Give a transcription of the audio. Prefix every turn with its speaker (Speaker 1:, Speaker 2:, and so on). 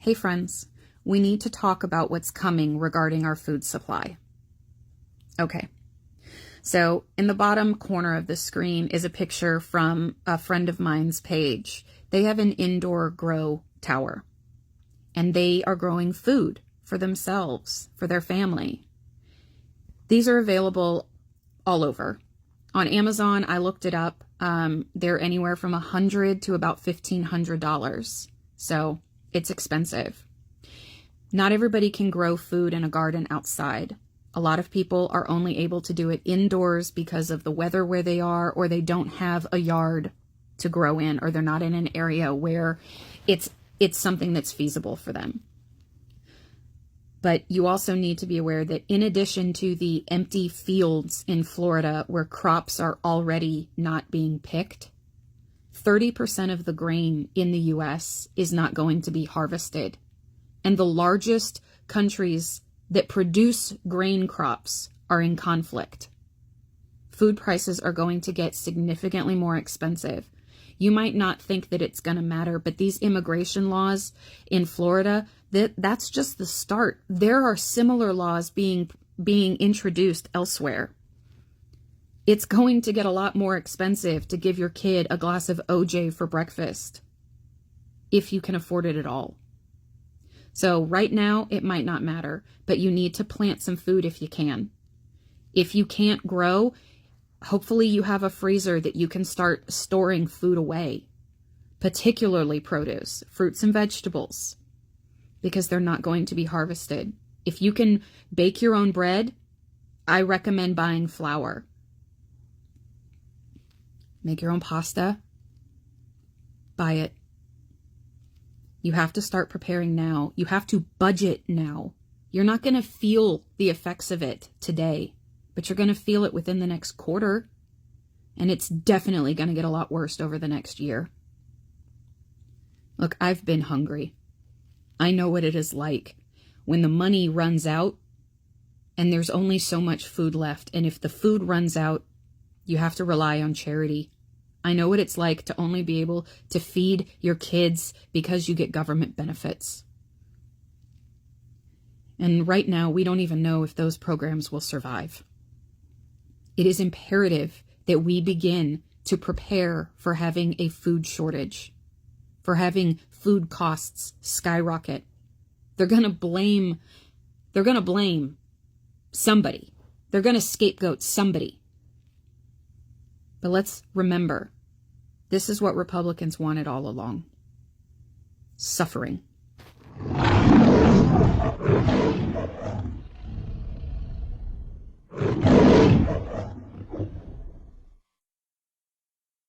Speaker 1: Hey friends, we need to talk about what's coming regarding our food supply. Okay, so in the bottom corner of the screen is a picture from a friend of mine's page. They have an indoor grow tower, and they are growing food for themselves, for their family. These are available all over. On Amazon, I looked it up. They're anywhere from $100 to about $1,500. So it's expensive. Not everybody can grow food in a garden outside. A lot of people are only able to do it indoors because of the weather where they are, or they don't have a yard to grow in, or they're not in an area where it's something that's feasible for them. But you also need to be aware that in addition to the empty fields in Florida where crops are already not being picked, 30% of the grain in the U.S. is not going to be harvested. And the largest countries that produce grain crops are in conflict. Food prices are going to get significantly more expensive. You might not think that it's going to matter, but these immigration laws in Florida, that's just the start. There are similar laws being introduced elsewhere. It's going to get a lot more expensive to give your kid a glass of OJ for breakfast, if you can afford it at all. So right now, it might not matter, but you need to plant some food if you can. If you can't grow, hopefully you have a freezer that you can start storing food away, particularly produce, fruits and vegetables, because they're not going to be harvested. If you can bake your own bread, I recommend buying flour. Make your own pasta. Buy it. You have to start preparing now. You have to budget now. You're not going to feel the effects of it today, but you're going to feel it within the next quarter. And it's definitely going to get a lot worse over the next year. Look, I've been hungry. I know what it is like when the money runs out and there's only so much food left. And if the food runs out, you have to rely on charity. I know what it's like to only be able to feed your kids because you get government benefits. And right now, we don't even know if those programs will survive. It is imperative that we begin to prepare for having a food shortage, for having food costs skyrocket. They're going to blame somebody. They're going to scapegoat somebody. But let's remember, this is what Republicans wanted all along. Suffering.